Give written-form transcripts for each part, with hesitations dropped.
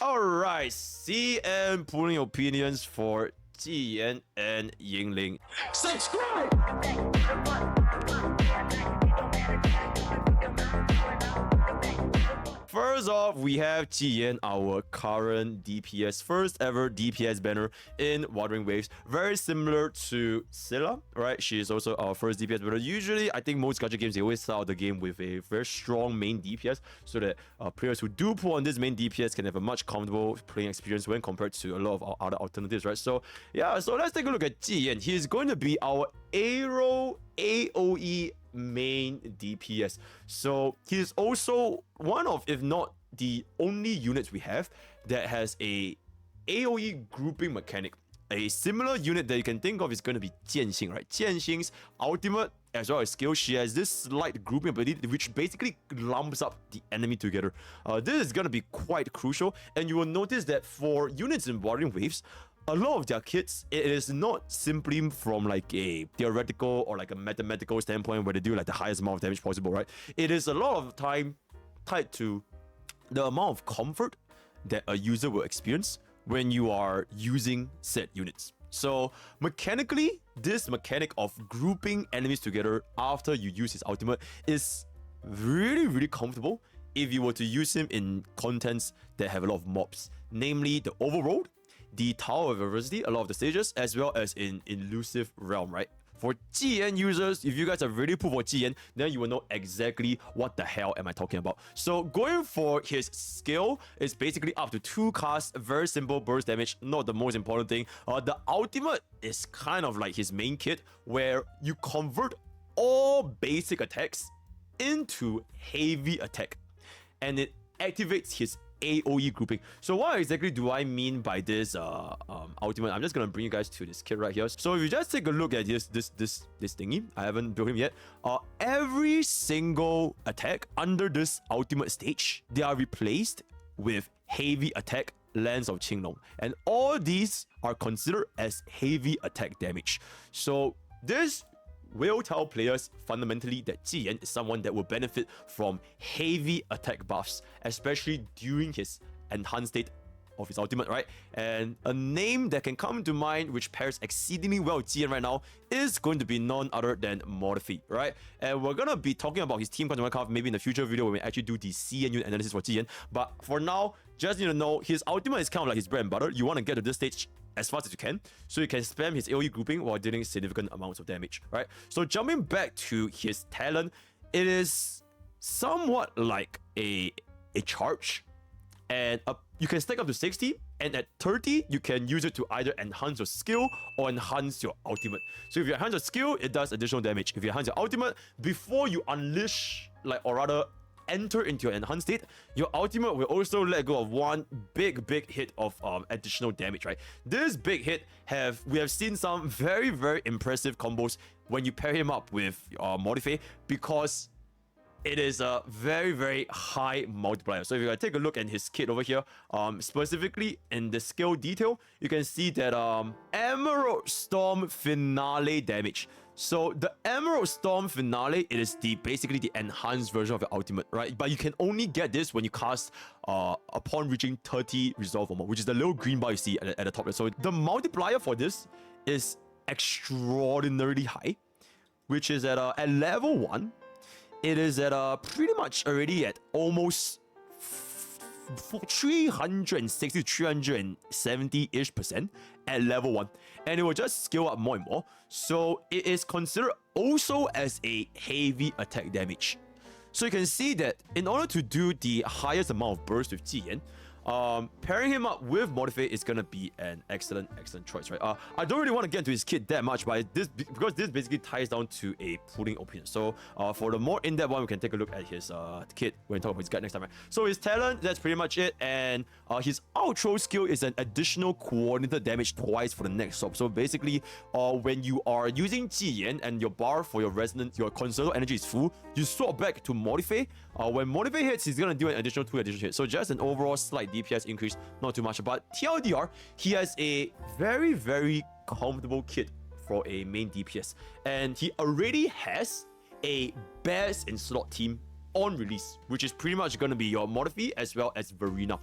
Alright, CM pulling opinions for Jiyan and Yinlin. Subscribe! First off, we have Jiyan, our current DPS, first ever DPS banner in Wuthering Waves. Very similar to Scylla, right? She is also our first DPS banner. Usually, I think most gacha games, they always start out the game with a very strong main DPS so that players who do pull on this main DPS can have a much comfortable playing experience when compared to a lot of our other alternatives, right? So, yeah, so let's take a look at Jiyan. He is going to be our Aero AoE main DPS. So he's also one of, if not the only units we have that has a AoE grouping mechanic. A similar unit that you can think of is going to be Jianxing, right? Jianxing's ultimate as well as skill, she has this slight grouping ability which basically lumps up the enemy together. This is going to be quite crucial, and you will notice that for units in Wuthering Waves, a lot of their kits, it is not simply from like a theoretical or like a mathematical standpoint where they do like the highest amount of damage possible, right? It is a lot of time tied to the amount of comfort that a user will experience when you are using said units. So mechanically, this mechanic of grouping enemies together after you use his ultimate is really comfortable if you were to use him in contents that have a lot of mobs, namely the Overworld, the Tower of Adversity, a lot of the stages, as well as in Elusive Realm, right? For Jiyan users, if you guys are really pulled for Jiyan, then you will know exactly what the hell am I talking about. So going for his skill is basically up to 2 casts, very simple burst damage, not the most important thing. The ultimate is kind of like his main kit, where you convert all basic attacks into heavy attack, and it activates his AoE grouping. So what exactly do I mean by this ultimate? I'm just gonna bring you guys to this kit right here. So if you just take a look at this thingy, I haven't built him yet. Every single attack under this ultimate stage, they are replaced with heavy attack Lens of Qinglong, and all these are considered as heavy attack damage. So this will tell players fundamentally that Jiyan is someone that will benefit from heavy attack buffs, especially during his enhanced state of his ultimate, right? And a name that can come to mind which pairs exceedingly well with Jiyan right now is going to be none other than Morphe, right? And we're gonna be talking about his team content card maybe in the future video when we actually do the CNU analysis for Jiyan. But for now, just need to know his ultimate is kind of like his bread and butter. You want to get to this stage as fast as you can, so you can spam his AoE grouping while dealing significant amounts of damage, right? So jumping back to his talent, it is somewhat like a charge, and you can stack up to 60, and at 30, you can use it to either enhance your skill or enhance your ultimate. So if you enhance your skill, it does additional damage. If you enhance your ultimate, before you unleash, or rather enter into your enhanced state, your ultimate will also let go of one big hit of additional damage, right? This big hit we have seen some very impressive combos when you pair him up with Morphe, because it is a very high multiplier. So if you take a look at his kit over here, specifically in the skill detail, you can see that Emerald Storm Finale damage. So the Emerald Storm Finale, it is basically the enhanced version of your ultimate, right? But you can only get this when you cast upon reaching 30 resolve or more, which is the little green bar you see at the top. So the multiplier for this is extraordinarily high, which is at level 1. It is at pretty much already at almost 360 370-ish% at level 1, and it will just scale up more and more. So it is considered also as a heavy attack damage. So you can see that in order to do the highest amount of burst with Jiyan, pairing him up with Morphe is gonna be an excellent choice, right? I don't really want to get into his kit that much, but because this basically ties down to a pulling opinion. So for the more in-depth one, we can take a look at his kit when we talk about his guide next time, right? So his talent, that's pretty much it, and his outro skill is an additional coordinated damage twice for the next swap. So basically, when you are using Jiyan and your bar for your resonance, your conservative energy is full, you swap back to Morphe. When Morphe hits, he's gonna do an additional 2 additional hits. So just an overall slight DPS increase, not too much. But TLDR, he has a very comfortable kit for a main DPS, and he already has a best in slot team on release, which is pretty much going to be your Morphe as well as Verena.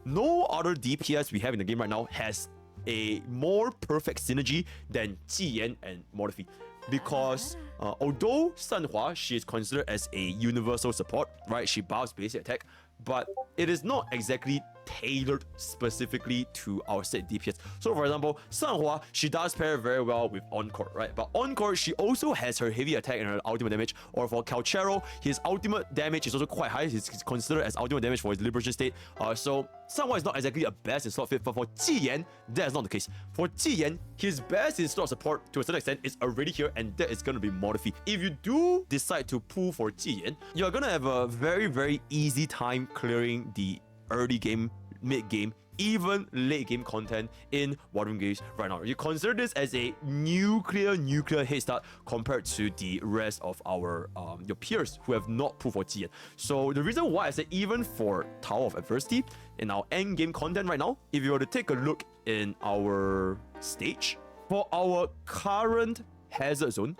no other DPS we have in the game right now has a more perfect synergy than Jiyan and Morphe. Because although Sanhua, she is considered as a universal support, right? She buffs basic attack, but it is not exactly tailored specifically to our set DPS. So for example, Sanhua, she does pair very well with Encore, right? But Encore, she also has her heavy attack and her ultimate damage. Or for Calchero, his ultimate damage is also quite high. He's considered as ultimate damage for his liberation state. So Sanhua is not exactly a best in slot fit, but for Jiyan, that is not the case. For Jiyan, his best in slot support to a certain extent is already here, and that is going to be Morphe. If you do decide to pull for Jiyan, you're going to have a very, very easy time clearing the early game, mid game, even late game content in Wuthering games right now. You consider this as a nuclear head start compared to the rest of our your peers who have not pulled for Jiyan. So the reason why I say even for Tower of Adversity in our end game content right now, if you were to take a look in our stage for our current hazard zone,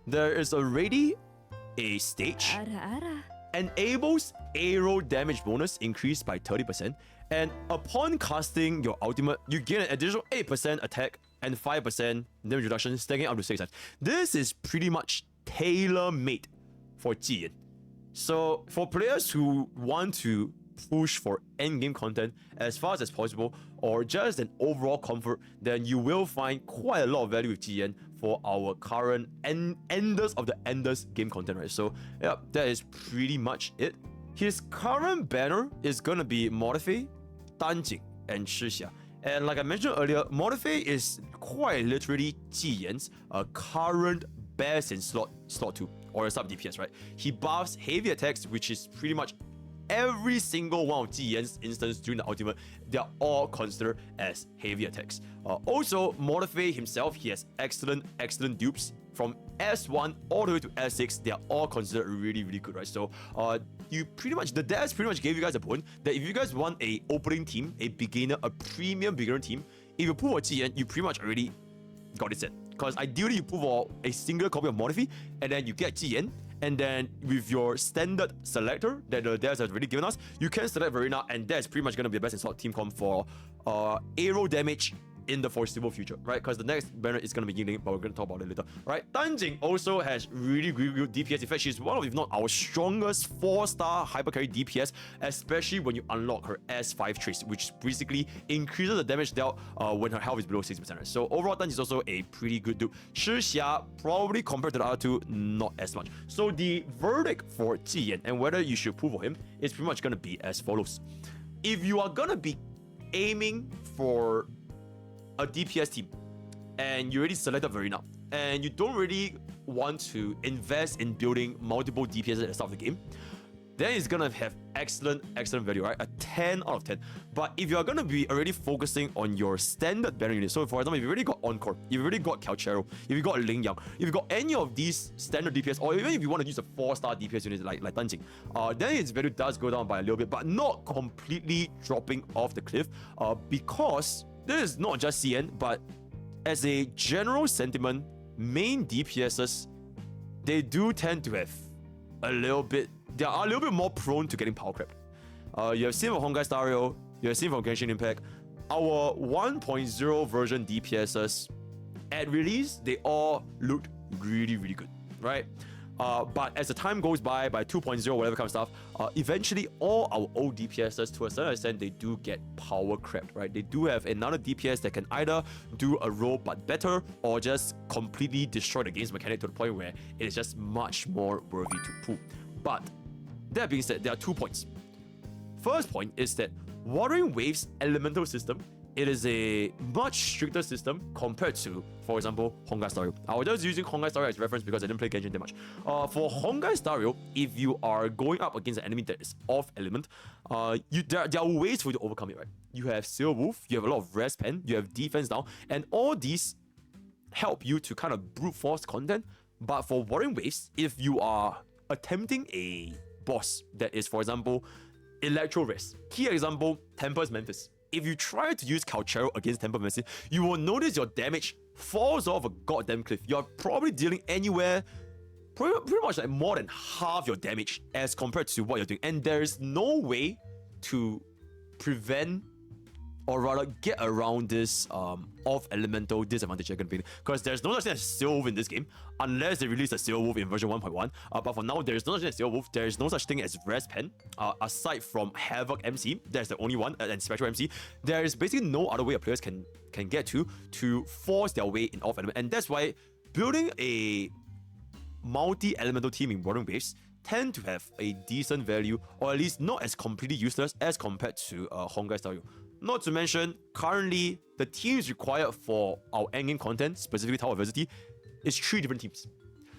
there is already a stage enables arrow damage bonus increased by 30%, and upon casting your ultimate, you gain an additional 8% attack and 5% damage reduction, stacking up to 6 times. This is pretty much tailor-made for Jiyan. So for players who want to push for endgame content as fast as possible, or just an overall comfort, then you will find quite a lot of value with Jiyan for our current enders of the enders game content, right? So yeah, that is pretty much it. His current banner is gonna be Morphe, Danjing, and Shixia. And like I mentioned earlier, Morphe is quite literally Jiyan's current best in slot 2 or sub DPS, right? He buffs heavy attacks, which is pretty much every single one of Jiyan's instance during the ultimate. They are all considered as heavy attacks. Also, Morphe himself, he has excellent dupes from S1 all the way to S6. They are all considered really good, right? So you pretty much, the devs pretty much gave you guys a point that if you guys want a opening team, a beginner, a premium beginner team, if you pull for Jiyan, you pretty much already got it set. Because ideally you pull for a single copy of Morphe, and then you get Jiyan, and then with your standard selector that the devs have already given us, you can select Verena, and that's pretty much going to be the best in slot team comp for arrow damage in the foreseeable future, right? Because the next banner is going to be Yinlin, but we're going to talk about it later, right? Danjing also has really good DPS. In fact, she's one of, if not our strongest 4-star hyper carry DPS, especially when you unlock her S5 trace, which basically increases the damage dealt when her health is below 60%. Right? So overall, Danjing is also a pretty good dude. Shixia, probably compared to the other two, not as much. So the verdict for Jiyan and whether you should pull for him is pretty much going to be as follows. If you are going to be aiming for a DPS team and you already selected Verena and you don't really want to invest in building multiple DPS at the start of the game, then it's gonna have excellent value, right? A 10 out of 10. But if you're gonna be already focusing on your standard banner unit, so for example, if you already got Encore, you've already got Calchero, if you got Lingyang, if you got any of these standard DPS, or even if you want to use a 4-star DPS unit like Danjing, then its value does go down by a little bit, but not completely dropping off the cliff, because this is not just CN, but as a general sentiment, main DPSs, they do tend to have they are a little bit more prone to getting power crept. You have seen from Honkai Star Rail, you have seen from Genshin Impact, our 1.0 version DPSs, at release, they all looked really good, right? But as the time goes by 2.0, whatever kind of stuff, eventually all our old DPSs, to a certain extent, they do get power crept, right? They do have another DPS that can either do a role but better, or just completely destroy the game's mechanic to the point where it is just much more worthy to pull. But that being said, there are 2 points. First point is that Wuthering Waves elemental system, it is a much stricter system compared to, for example, Honkai Star Rail. I was just using Honkai Star Rail as reference because I didn't play Genshin that much. For Honkai Star Rail, if you are going up against an enemy that is off element, there are ways for you to overcome it, right? You have Seal Wolf, you have a lot of Rest Pen, you have defense down, and all these help you to kind of brute force content. But for Wuthering Waves, if you are attempting a boss that is, for example, Electro Rest, key example, Tempest Memphis. If you try to use Calchero against Temple Memphis, you will notice your damage falls off a goddamn cliff. You're probably dealing anywhere, pretty much like more than half your damage as compared to what you're doing. And there's no way to prevent or rather get around this off elemental disadvantage they're gonna be, because there's no such thing as Steel Wolf in this game unless they release a Steel Wolf in version 1.1. But for now, there's no such thing as Steel Wolf. There's no such thing as Rest Pen. Aside from Havoc MC, there's the only one, and Spectral MC. There is basically no other way a players can get to force their way in off element, and that's why building a multi-elemental team in Wuthering Waves tend to have a decent value, or at least not as completely useless as compared to Honkai Star Rail. Not to mention, currently, the teams required for our endgame content, specifically Tower of Adversity, is 3 different teams.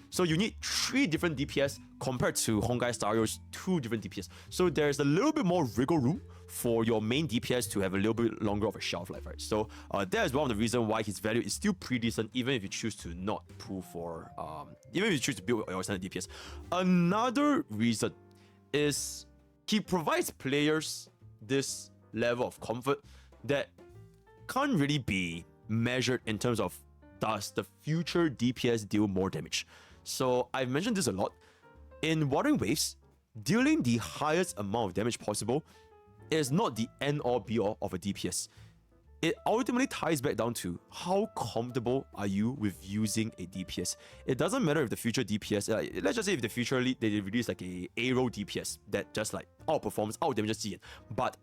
So you need 3 different DPS compared to Honkai Star Rail's 2 different DPS. So there's a little bit more wiggle room for your main DPS to have a little bit longer of a shelf life, right? So that is one of the reasons why his value is still pretty decent, even if you choose to not pull for, even if you choose to build your standard DPS. Another reason is he provides players this level of comfort that can't really be measured in terms of does the future DPS deal more damage. So I've mentioned this a lot. In Wuthering Waves, dealing the highest amount of damage possible is not the end all be all of a DPS. It ultimately ties back down to how comfortable are you with using a DPS. It doesn't matter if the future DPS, let's just say if the future they release like a A-roll DPS that just like outperforms, out-damages Jiyan, but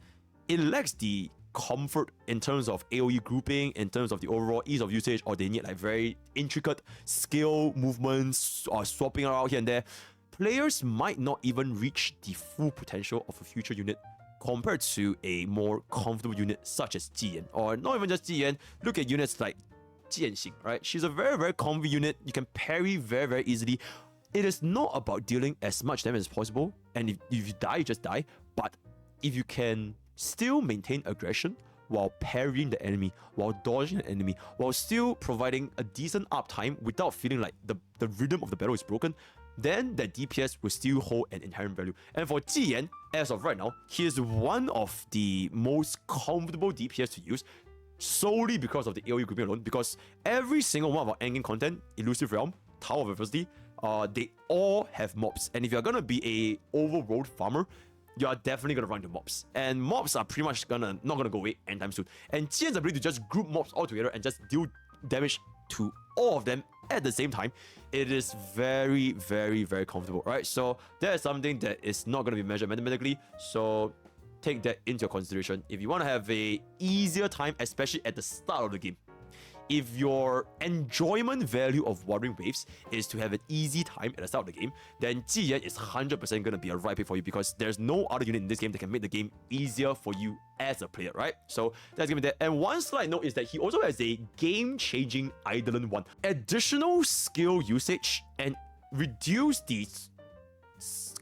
it lacks the comfort in terms of AoE grouping, in terms of the overall ease of usage, or they need like very intricate skill movements or swapping around here and there. Players might not even reach the full potential of a future unit compared to a more comfortable unit such as Jiyan, or not even just Jiyan. Look at units like Jiyan, right? She's a very, very comfy unit. You can parry very, very easily. It is not about dealing as much damage as possible, and if you die, you just die. But if you can still maintain aggression while parrying the enemy, while dodging the enemy, while still providing a decent uptime without feeling like the rhythm of the battle is broken, then that DPS will still hold an inherent value. And for Jiyan, as of right now, he is one of the most comfortable DPS to use, solely because of the AoE grouping alone, because every single one of our endgame content, Elusive Realm, Tower of Adversity, they all have mobs. And if you're gonna be a overworld farmer, you are definitely gonna run into mobs, and mobs are pretty much not gonna go away anytime soon. And Jiyan's ability to just group mobs all together and just deal damage to all of them at the same time, it is very, very, very comfortable, right? So that is something that is not gonna be measured mathematically. So take that into your consideration if you want to have a easier time, especially at the start of the game. If your enjoyment value of Wuthering Waves is to have an easy time at the start of the game, then Jiyan is 100% going to be a right pick for you, because there's no other unit in this game that can make the game easier for you as a player, right? So that's going to be that. And one slight note is that he also has a game-changing Eidolon 1. Additional skill usage and reduce the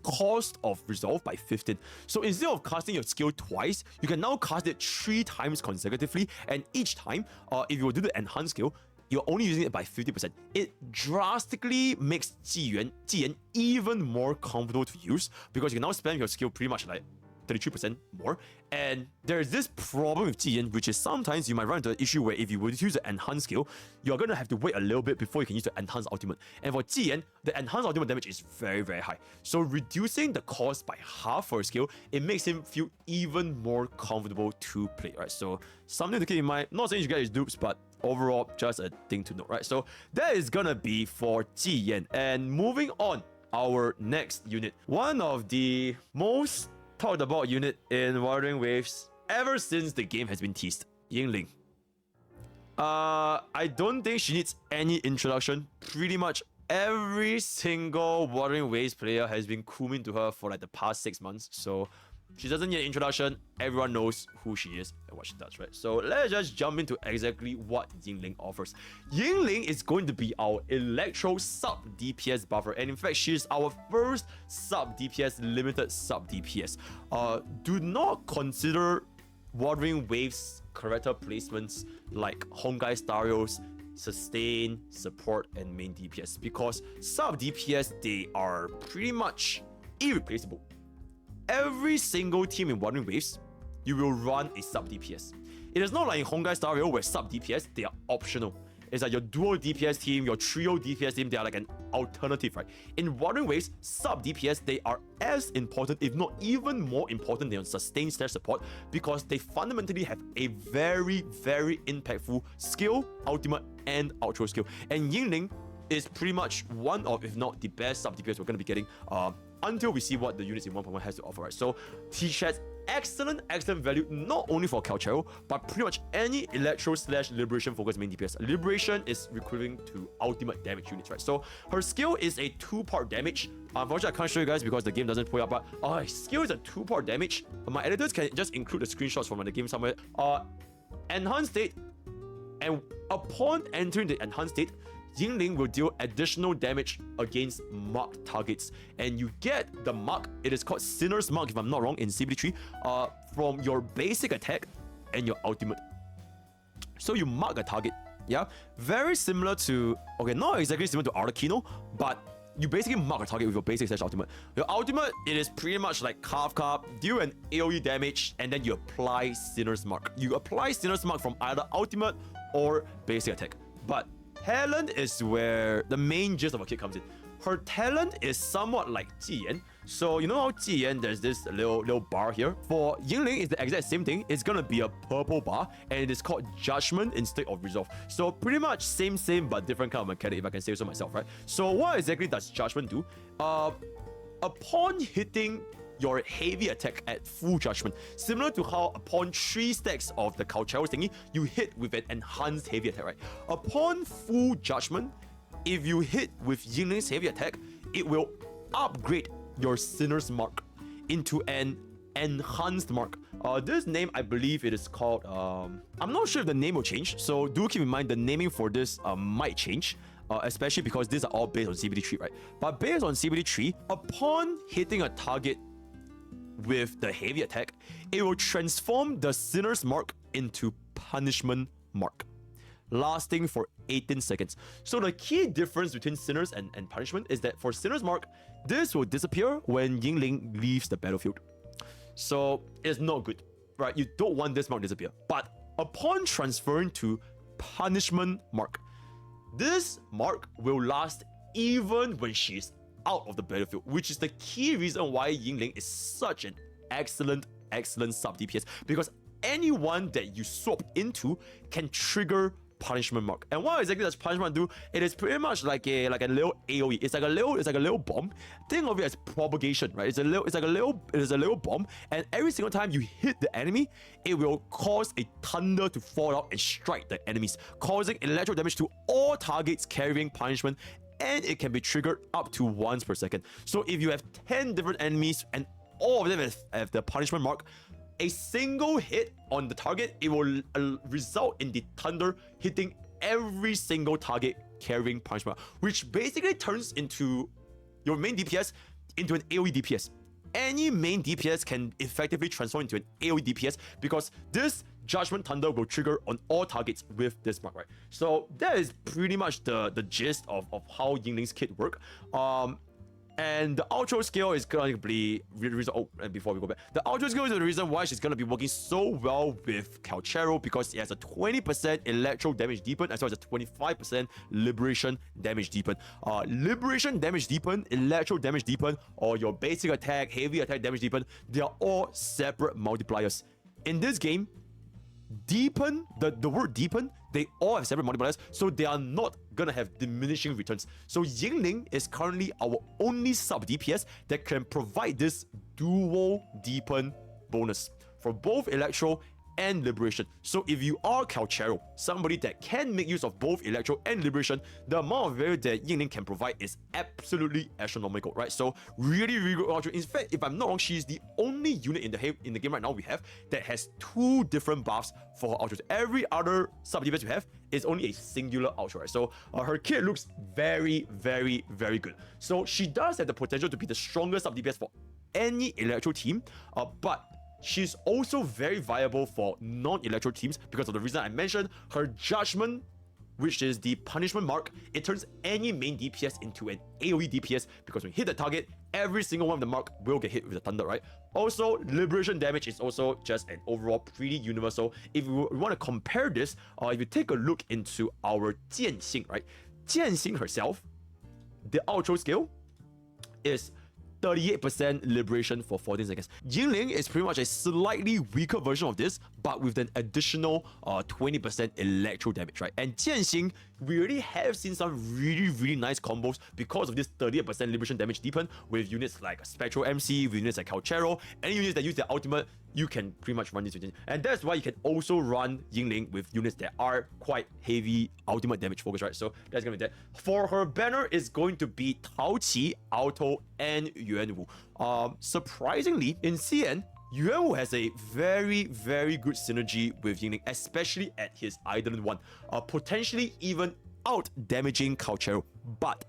cost of resolve by 15. So instead of casting your skill twice, you can now cast it 3 times consecutively, and each time, if you do the enhanced skill, you're only using it by 50%. It drastically makes Jiyan even more comfortable to use, because you can now spam your skill pretty much like 33% more. And there's this problem with Jiyan, which is sometimes you might run into an issue where if you were to use the enhanced skill, you're gonna have to wait a little bit before you can use the enhanced ultimate. And for Jiyan, the enhanced ultimate damage is very, very high. So reducing the cost by half for a skill, it makes him feel even more comfortable to play, right? So something to keep in mind. Not saying you get his dupes, but overall, just a thing to note, right? So that is gonna be for Jiyan. And moving on, our next unit, one of the most talked about unit in Wuthering Waves ever since the game has been teased, Yinlin. I don't think she needs any introduction. Pretty much every single Wuthering Waves player has been cooming to her for like the past 6 months, so she doesn't need an introduction. Everyone knows who she is and what she does, right? So let's just jump into exactly what Yinlin offers. Yinlin is going to be our Electro sub DPS buffer, and in fact, she is our first sub DPS, limited sub DPS. Do not consider Wuthering Waves character placements like Honkai Star Rail's sustain, support, and main DPS, because sub DPS, they are pretty much irreplaceable. Every single team in Wuthering Waves, you will run a sub DPS. It is not like in Honkai Star Rail where sub DPS, they are optional. It's like your duo DPS team, your trio DPS team, they are like an alternative, right? In Wuthering Waves, sub DPS, they are as important, if not even more important than sustain / support, because they fundamentally have a very, very impactful skill, ultimate, and outro skill. And Yinlin is pretty much one of, if not the best sub DPS we're going to be getting until we see what the units in 1.1 has to offer, right? So he has excellent value, not only for Calchero, but pretty much any Electro / Liberation focused main DPS. Liberation is equivalent to ultimate damage units, right? So her skill is a 2-part damage. Unfortunately, I can't show you guys because the game doesn't pull up, but skill is a 2-part damage. My editors can just include the screenshots from the game somewhere. Enhanced state, and upon entering the enhanced state, Yinlin will deal additional damage against marked targets, and you get the mark. It is called Sinner's Mark, if I'm not wrong, in CBD3, from your basic attack and your ultimate. So you mark a target, yeah, very similar to, okay, not exactly similar to Arlecchino, but you basically mark a target with your basic / ultimate. Your ultimate, it is pretty much like Kafka, deal an AoE damage, and then you apply Sinner's Mark. You apply Sinner's Mark from either ultimate or basic attack, but talent is where the main gist of a kit comes in. Her talent is somewhat like Jiyan. So you know how Jiyan, there's this little bar here? For Yinlin, it's the exact same thing. It's gonna be a purple bar, and it is called Judgment instead of Resolve. So pretty much same, but different kind of mechanic, if I can say so myself, right? So what exactly does Judgment do? Upon hitting your heavy attack at full judgment, similar to how upon 3 stacks of the Calchero thingy, you hit with an enhanced heavy attack, right? Upon full judgment, if you hit with Yinlin's heavy attack, it will upgrade your Sinner's Mark into an enhanced mark. This name, I believe it is called, I'm not sure if the name will change, so do keep in mind the naming for this might change. Especially because these are all based on CBD3, right? But based on CBD3, upon hitting a target with the heavy attack, it will transform the Sinner's Mark into Punishment Mark, lasting for 18 seconds. So the key difference between Sinners and Punishment is that for Sinner's Mark, this will disappear when Yinlin leaves the battlefield. So it's not good, right? You don't want this mark to disappear. But upon transferring to Punishment Mark, this mark will last even when she's out of the battlefield, which is the key reason why Yinlin is such an excellent sub DPS, because anyone that you swap into can trigger Punishment Mark. And what exactly does Punishment do? It is pretty much like a little AoE. It's like a little bomb. Think of it as propagation, right? It is a little bomb, and every single time you hit the enemy, it will cause a thunder to fall out and strike the enemies, causing electro damage to all targets carrying punishment, and it can be triggered up to once per second. So if you have 10 different enemies and all of them have the Punishment Mark, a single hit on the target, it will result in the thunder hitting every single target carrying Punishment, which basically turns into your main DPS into an AoE DPS. Any main DPS can effectively transform into an AoE DPS because this Judgment Thunder will trigger on all targets with this mark, right? So that is pretty much the gist of how Yinlin's kit work. And the outro skill is going to be and before we go back, the outro skill is the reason why she's going to be working so well with Calchero, because it has a 20% electro damage deepen as well as a 25% liberation damage deepen. Liberation damage deepen, electro damage deepen, or your basic attack, heavy attack damage deepen, they are all separate multipliers. In this game, deepen, the word deepen, they all have separate multipliers, so they are not gonna have diminishing returns. So Yinlin is currently our only sub DPS that can provide this dual deepen bonus for both electro and liberation. So if you are Calchero, somebody that can make use of both electro and liberation, the amount of value that Yinlin can provide is absolutely astronomical, right? So really good outro. In fact, if I'm not wrong, she's the only unit in the game right now we have that has 2 different buffs for her outros. Every other sub DPS we have is only a singular outro, right? So her kit looks very good. So she does have the potential to be the strongest sub DPS for any electro team, but she's also very viable for non-electro teams because of the reason I mentioned. Her Judgment, which is the Punishment Mark, it turns any main DPS into an AoE DPS because when you hit the target, every single one of the mark will get hit with the thunder, right? Also, liberation damage is also just an overall pretty universal. If you want to compare this, if you take a look into our Jiyan, right? Jiyan herself, the outro skill is 38% liberation for 14 seconds. Yinlin is pretty much a slightly weaker version of this, but with an additional 20% electro damage, right? And Jianxing, we already have seen some really nice combos because of this 38% liberation damage deepen with units like Spectral MC, with units like Calchero, any units that use their ultimate, you can pretty much run this with. And that's why you can also run Yinlin with units that are quite heavy ultimate damage focus, right? So that's gonna be that. For her banner is going to be Tao Qi, Auto, and Yuan Wu. Surprisingly, in CN, Yuan Wu has a very good synergy with Yinlin, especially at his Island 1. Potentially even out damaging Calchero. But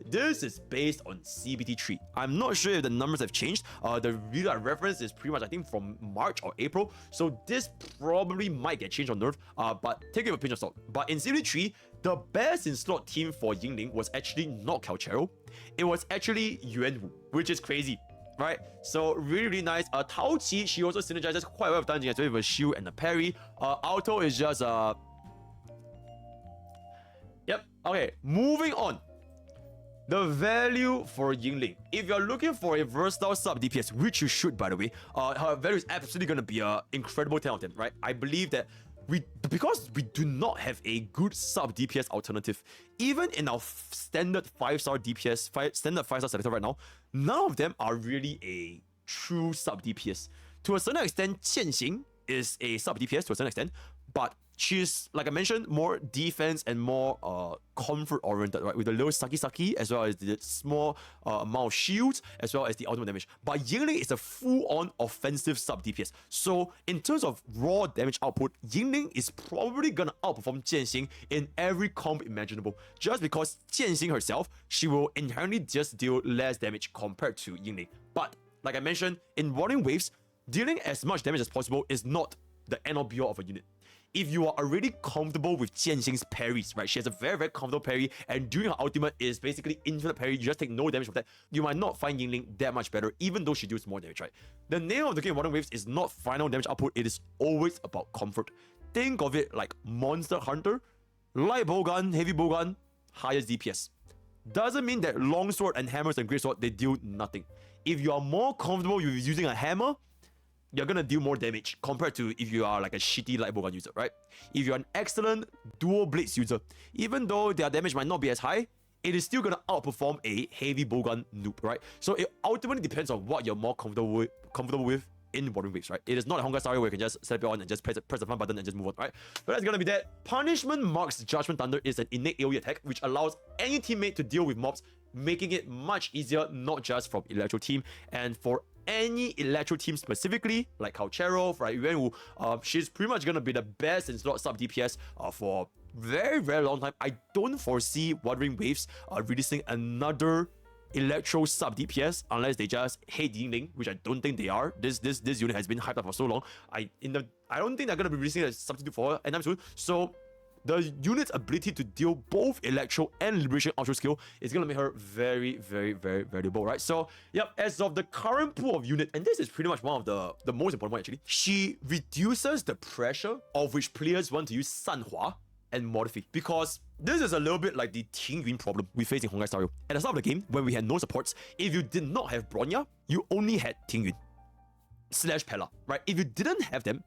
this is based on CBT3. I'm not sure if the numbers have changed. The real reference is pretty much, I think, from March or April. So this probably might get changed or nerfed, but take it with a pinch of salt. But in CBT3, the best in slot team for Yinlin was actually not Calchero. It was actually Yuan Wu, which is crazy, right? So really nice. Tao Qi, she also synergizes quite well with Dungeon, with a shield and a parry. Auto is just Yep. Okay, moving on. The value for Yinlin. If you're looking for a versatile sub DPS, which you should, by the way, her value is absolutely gonna be an incredible 10 out of 10, right? I believe that because we do not have a good sub DPS alternative, even in our standard 5-star DPS, standard 5-star selector right now, none of them are really a true sub DPS. To a certain extent, Jianxing is a sub DPS to a certain extent, but she's, like I mentioned, more defense and more comfort oriented, right? With the little Saki as well as the small amount of shields as well as the ultimate damage. But Yinlin is a full-on offensive sub DPS. So in terms of raw damage output, Yinlin is probably gonna outperform Jianxing in every comp imaginable. Just because Jianxing herself, she will inherently just deal less damage compared to Yinlin. But like I mentioned, in Wuthering waves, dealing as much damage as possible is not the end all be all of a unit. If you are already comfortable with Jianxing's parries, right? She has a very comfortable parry, and doing her ultimate is basically infinite parry. You just take no damage from that. You might not find Yinlin that much better, even though she deals more damage, right? The name of the game Wuthering Waves is not final damage output, it is always about comfort. Think of it like Monster Hunter, light bowgun, heavy bowgun, highest DPS. Doesn't mean that longsword and hammers and greatsword, they deal nothing. If you are more comfortable with using a hammer, you're gonna deal more damage compared to if you are like a shitty light bowgun user, right? If you're an excellent dual blades user, even though their damage might not be as high, it is still gonna outperform a heavy bowgun noob, right? So it ultimately depends on what you're more comfortable with in Wuthering Waves, right? It is not a Honkai style where you can just set it on and just press the front button and just move on, right? But that's gonna be that. Punishment Mark's Judgment Thunder is an innate AoE attack which allows any teammate to deal with mobs, making it much easier, not just from Electro team. And for any Electro team specifically, like Calchero, right, Yuan Wu, she's pretty much gonna be the best in slot sub DPS for very long time. I don't foresee Wuthering Waves releasing another Electro sub DPS unless they just hate Yinlin, which I don't think they are. This unit has been hyped up for so long. I don't think they're gonna be releasing a substitute for her anytime soon. So the unit's ability to deal both Electro and Liberation Ultra skill is gonna make her very valuable, right? So, yep, as of the current pool of unit, and this is pretty much one of the most important one actually, she reduces the pressure of which players want to use Sanhua and Modify, because this is a little bit like the Ting Yun problem we faced in Honkai Star Rail. At the start of the game, when we had no supports, if you did not have Bronya, you only had Ting Yun / Pella, right? If you didn't have them,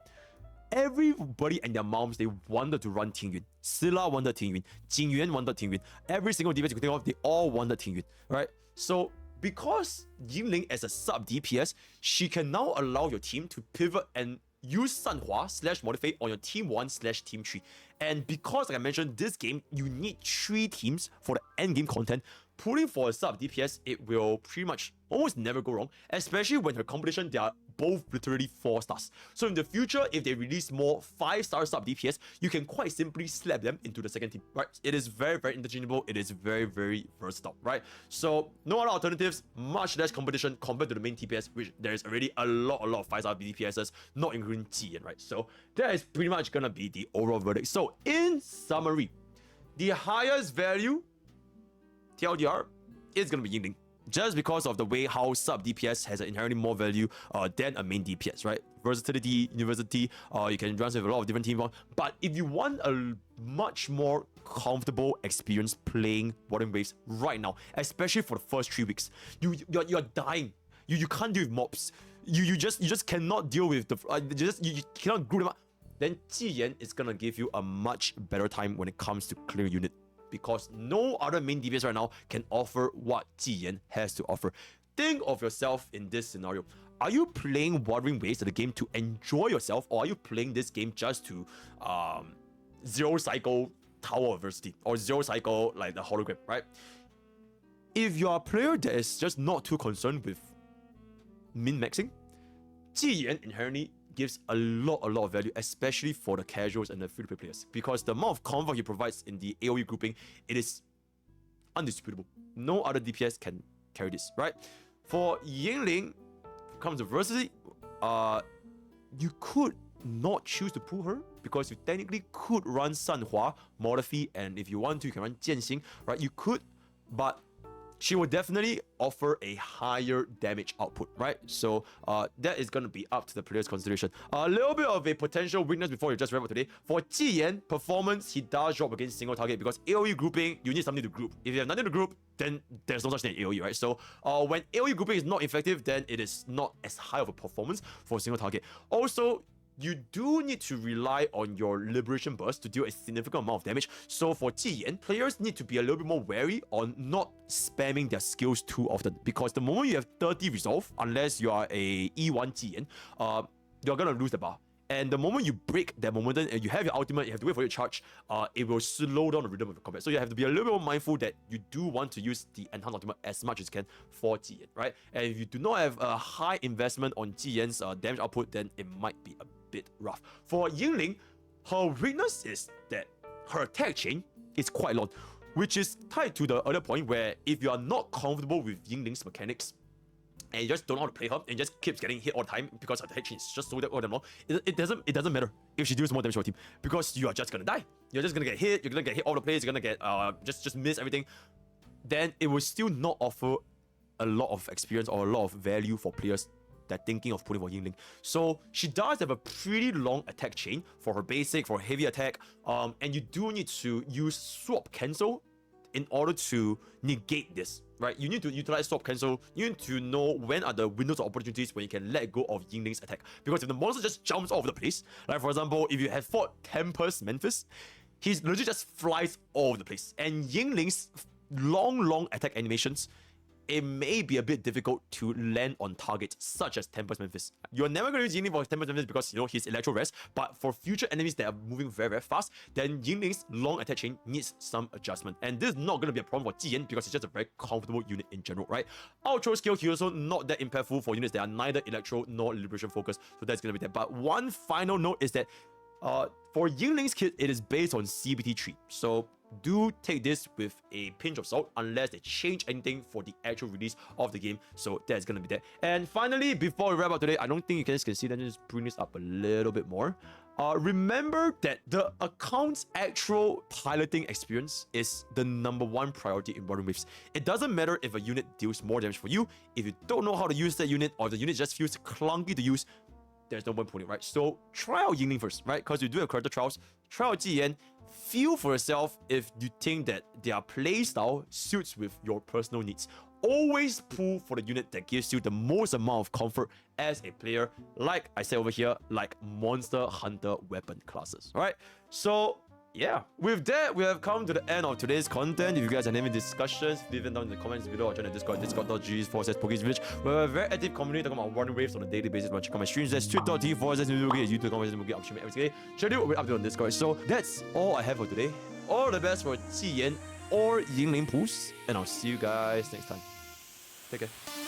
everybody and their moms, they wanted to run Ting Yun. Scylla wanted Ting Yun. Jing Yuan wanted Ting Yun. Every single DPS you could think of, they all wanted Ting Yun, right? So because Yinlin as a sub DPS, she can now allow your team to pivot and use Sanhua / Modify on your team 1 / team 3. And because, like I mentioned, this game, you need 3 teams for the end game content. Pulling for a sub DPS, it will pretty much almost never go wrong, especially when her competition, they are both literally 4 stars. So in the future, if they release more 5-star sub DPS, you can quite simply slap them into the second team, right? It is very interchangeable. It is very versatile, right? So no other alternatives, much less competition compared to the main TPS, which there is already a lot of 5-star DPSs, not including Jiyan, right? So that is pretty much gonna be the overall verdict. So in summary, the highest value TLDR is gonna be Yinlin. just because of the way how sub DPS has inherently more value than a main DPS, right? Versatility, university, you can run with a lot of different teams. But if you want a much more comfortable experience playing Wuthering Waves right now, especially for the first 3 weeks, you're dying. You can't deal with mobs. You just cannot deal with the you cannot group them up. Then Jiyan is gonna give you a much better time when it comes to clearing unit, because no other main DPS right now can offer what Jiyan has to offer. Think of yourself in this scenario. Are you playing Wuthering Waves of the game to enjoy yourself, or are you playing this game just to zero cycle Tower Adversity or zero cycle like the hologram, right? If you're a player that is just not too concerned with min-maxing, Jiyan inherently gives a lot of value, especially for the casuals and the free-to-play players, because the amount of comfort he provides in the AoE grouping, it is undisputable. No other DPS can carry this, right? For Yinlin, comes to versatility, you could not choose to pull her, because you technically could run Sanhua, Morphe, and if you want to, you can run Jianxing, right? You could, but she will definitely offer a higher damage output, right? So that is going to be up to the player's consideration. A little bit of a potential weakness before you just wrap up today. For Jiyan, performance, he does drop against single target, because AoE grouping, you need something to group. If you have nothing to group, then there's no such thing as AoE, right? So when AoE grouping is not effective, then it is not as high of a performance for single target. Also, you do need to rely on your Liberation Burst to deal a significant amount of damage. So for Jiyan, players need to be a little bit more wary on not spamming their skills too often, because the moment you have 30 resolve, unless you are a E1 Jiyan, you're gonna lose the bar. And the moment you break that momentum and you have your ultimate, you have to wait for your charge, it will slow down the rhythm of the combat. So you have to be a little bit more mindful that you do want to use the enhanced ultimate as much as you can for Jiyan, right? And if you do not have a high investment on Jiyan's damage output, then it might be a bit rough. For Yinlin, her weakness is that her attack chain is quite long, which is tied to the other point where if you are not comfortable with Yinlin's mechanics, and you just don't know how to play her, and just keeps getting hit all the time because her attack chain is just so damn long, it doesn't matter if she deals more damage to your team, because you are just gonna die. You're just gonna get hit. You're gonna get hit all the plays. You're gonna get just miss everything. Then it will still not offer a lot of experience or a lot of value for players that are thinking of putting for Yinlin. So she does have a pretty long attack chain for her basic, for heavy attack, and you do need to use swap cancel in order to negate this, right? You need to utilize swap cancel. You need to know when are the windows of opportunities when you can let go of Yinlin's attack. Because if the monster just jumps all over the place, like for example, if you have fought Tempest Memphis, he's legit just flies all over the place. And Yinlin's long attack animations, it may be a bit difficult to land on targets such as Tempest Memphis. You're never going to use Yinlin for Tempest Memphis because, you know, he's Electro Rest, but for future enemies that are moving very fast, then Yinlin's long attack chain needs some adjustment. And this is not going to be a problem for Jiyan because it's just a very comfortable unit in general, right? Outro skill, he also not that impactful for units that are neither Electro nor Liberation focused, so that's going to be that. But one final note is that for Yinlin's kit, it is based on CBT tree. So do take this with a pinch of salt unless they change anything for the actual release of the game. So that's gonna be that. And finally, before we wrap up today, I don't think you guys can see that. Just bring this up a little bit more. Remember that the account's actual piloting experience is the #1 priority in Wuthering Waves. It doesn't matter if a unit deals more damage for you. If you don't know how to use that unit, or the unit just feels clunky to use, there's no point putting it, right? So try out Yinlin first, right? Because you do have character trials. Try out Jiyan. Feel for yourself if you think that their playstyle suits with your personal needs. Always pull for the unit that gives you the most amount of comfort as a player, like I said over here, like Monster Hunter weapon classes, alright? So yeah, with that, we have come to the end of today's content. If you guys have any discussions, leave them down in the comments below or join the Discord, discord.gg/Pokke's Village. We have a very active community talking about Wuthering Waves on a daily basis. Want to check out my streams? That's twitch.tv/Mitsukiyo, YouTube.com/Mitsukiyo. I'm streaming every day. Schedule will be updated on Discord. So that's all I have for today. All the best for Jiyan or Yinlin pools, and I'll see you guys next time. Take care.